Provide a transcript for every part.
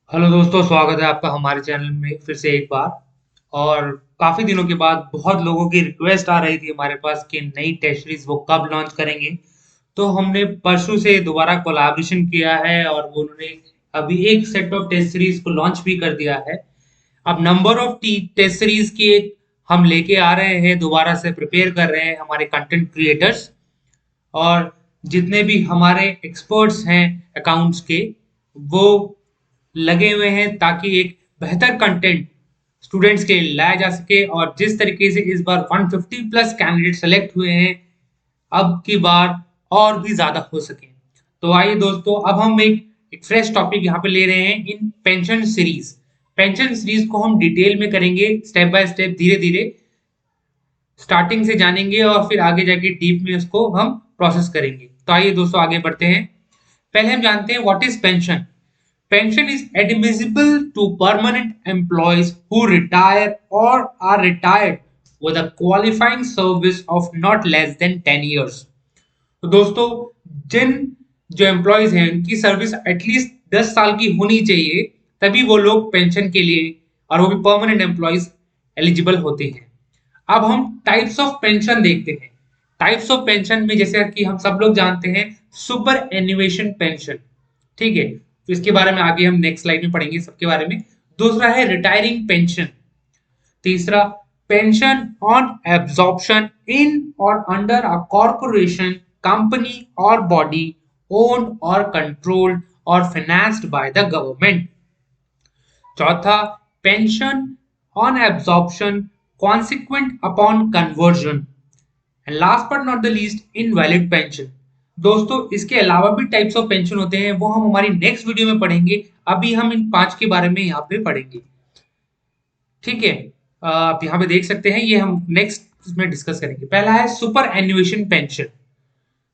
Hello दोस्तों, स्वागत है आपका हमारे चैनल में फिर से एक बार। और काफ़ी दिनों के बाद बहुत लोगों की रिक्वेस्ट आ रही थी हमारे पास कि नई टेस्ट सीरीज वो कब लॉन्च करेंगे। तो हमने परसों से दोबारा कोलैबोरेशन किया है और वो उन्होंने अभी एक सेट ऑफ टेस्ट सीरीज को लॉन्च भी कर दिया है। अब नंबर ऑफ टेस्ट सीरीज की एक हम लेके आ रहे हैं, दोबारा से प्रिपेयर कर रहे हैं हमारे कंटेंट क्रिएटर्स और जितने भी हमारे एक्सपर्ट्स हैं अकाउंट्स के, वो लगे हुए हैं ताकि एक बेहतर कंटेंट स्टूडेंट्स के लिए लाया जा सके। और जिस तरीके से इस बार 150 प्लस कैंडिडेट सेलेक्ट हुए हैं, अब की बार और भी ज्यादा हो सके। तो आइए दोस्तों, अब हम एक फ्रेश टॉपिक यहाँ पे ले रहे हैं इन पेंशन सीरीज। पेंशन सीरीज को हम डिटेल में करेंगे, स्टेप बाय स्टेप, धीरे धीरे स्टार्टिंग से जानेंगे और फिर आगे जाके डीप में उसको हम प्रोसेस करेंगे। तो आइए दोस्तों आगे बढ़ते हैं। पहले हम जानते हैं what is pension. Pension is admissible to permanent employees who retire or are retired with a qualifying service of not less than 10 years. तो दोस्तों, जिन जो एम्प्लॉयज हैं उनकी सर्विस एटलीस्ट 10 साल की होनी चाहिए, तभी वो लोग पेंशन के लिए, और वो भी परमानेंट एम्प्लॉयज, एलिजिबल होते हैं। अब हम टाइप्स ऑफ पेंशन देखते हैं। टाइप्स ऑफ पेंशन में जैसे कि हम सब लोग जानते हैं, सुपर एन्युएशन पेंशन, ठीक है, तो इसके बारे में आगे हम नेक्स्ट स्लाइड में पढ़ेंगे सबके बारे में। दूसरा है रिटायरिंग पेंशन। तीसरा, पेंशन ऑन एब्जॉर्प्शन इन और अंडर अ कॉर्पोरेशन, कंपनी और बॉडी ओन्ड और कंट्रोल्ड और फाइनेंस्ड बाय द गवर्नमेंट। चौथा, pension on absorption consequent upon conversion. And last but not the least, invalid pension. दोस्तों, इसके अलावा भी टाइप्स ऑफ पेंशन होते हैं, वो हम हमारी नेक्स्ट वीडियो में पढ़ेंगे। अभी हम इन 5 के बारे में यहाँ पे पढ़ेंगे, ठीक है। आप यहाँ पे देख सकते हैं, ये हम नेक्स्ट में डिस्कस करेंगे। पहला है सुपर एन्युएशन पेंशन।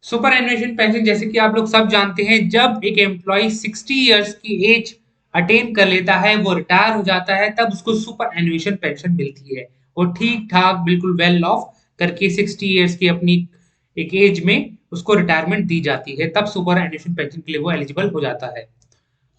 सुपर एन्युएशन पेंशन, जैसे कि आप लोग सब जानते हैं, जब एक एम्प्लॉय 60 इयर्स की एज अटेन कर लेता है, वो रिटायर हो जाता है, तब उसको सुपर एन्युएशन पेंशन मिलती है। वो ठीक ठाक बिल्कुल वेल ऑफ करके 60 इयर्स की अपनी एक एज में उसको रिटायरमेंट दी जाती है, तब सुपर एन्युएशन पेंशन के लिए वो एलिजिबल हो जाता है।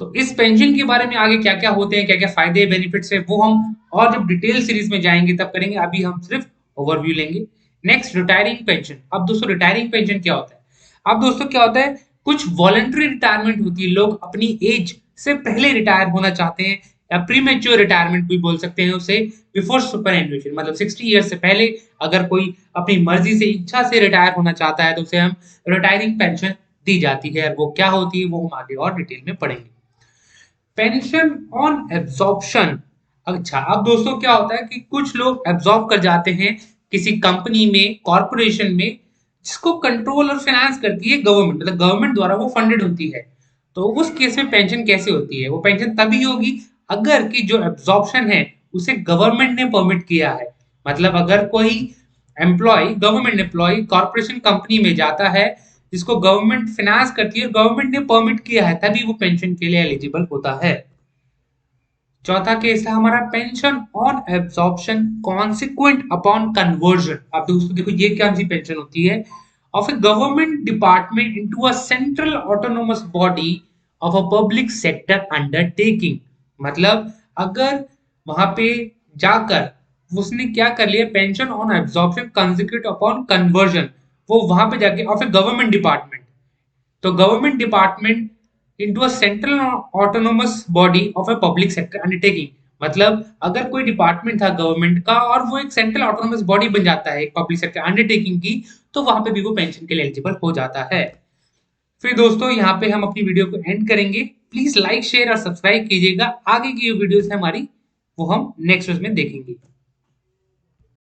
तो इस पेंशन के बारे में आगे क्या क्या होते हैं, क्या क्या फायदे बेनिफिट्स है, वो हम और जब डिटेल सीरीज में जाएंगे तब करेंगे। अभी हम सिर्फ ओवरव्यू लेंगे। Next, retiring pension. अब दोस्तों, रिटायरिंग पेंशन क्या होता है? अब दोस्तों क्या होता है, कुछ वॉलंटरी रिटायरमेंट होती है, लोग अपनी एज से पहले रिटायर होना चाहते हैं, या प्रीमेच्योर रिटायरमेंट भी बोल सकते हैं उसे, बिफोर सुपर एन्युएशन, मतलब 60 ईयर से पहले अगर कोई अपनी मर्जी से, इच्छा से रिटायर होना चाहता है, तो उसे हम रिटायरिंग पेंशन दी जाती है। वो क्या होती है वो हम आगे और डिटेल में पढ़ेंगे। Pension on absorption. अच्छा, अब दोस्तों क्या होता है कि कुछ लोग एब्जॉर्ब कर जाते हैं किसी कंपनी में, कॉर्पोरेशन में, जिसको कंट्रोल और फाइनेंस करती है गवर्नमेंट, मतलब गवर्नमेंट द्वारा वो फंडेड होती है। तो उस केस में पेंशन कैसे होती है? वो पेंशन तभी होगी अगर कि जो एब्जॉर्प्शन है उसे गवर्नमेंट ने परमिट किया है। मतलब अगर कोई employ, government employ corporation company में जाता है जिसको गवर्नमेंट फाइनेंस करती है, गवर्नमेंट ने परमिट किया है, तभी वो पेंशन के लिए एलिजिबल होता है। चौथा केस है हमारा pension on absorption consequent upon conversion. आप दोस्तों देखो, ये क्या सी पेंशन होती है? Of A government department into a central autonomous body of a public sector undertaking. मतलब अगर वहां पे जाकर उसने क्या कर लिया, pension on absorption consequent upon conversion, वो वहां पे जाके ऑफ ए गवर्नमेंट डिपार्टमेंट, तो government department into a central autonomous body of a public sector undertaking. मतलब अगर कोई डिपार्टमेंट था गवर्नमेंट का और वो एक सेंट्रल ऑटोनोमस बॉडी बन जाता है एक पब्लिक सेक्टर अंडरटेकिंग की, तो वहां पे भी वो पेंशन के लिए एलिजिबल हो जाता है। फिर दोस्तों, यहाँ पे हम अपनी वीडियो को एंड करेंगे। प्लीज लाइक, शेयर और सब्सक्राइब कीजिएगा। आगे की जो वीडियोस है हमारी, वो हम नेक्स्ट में देखेंगे।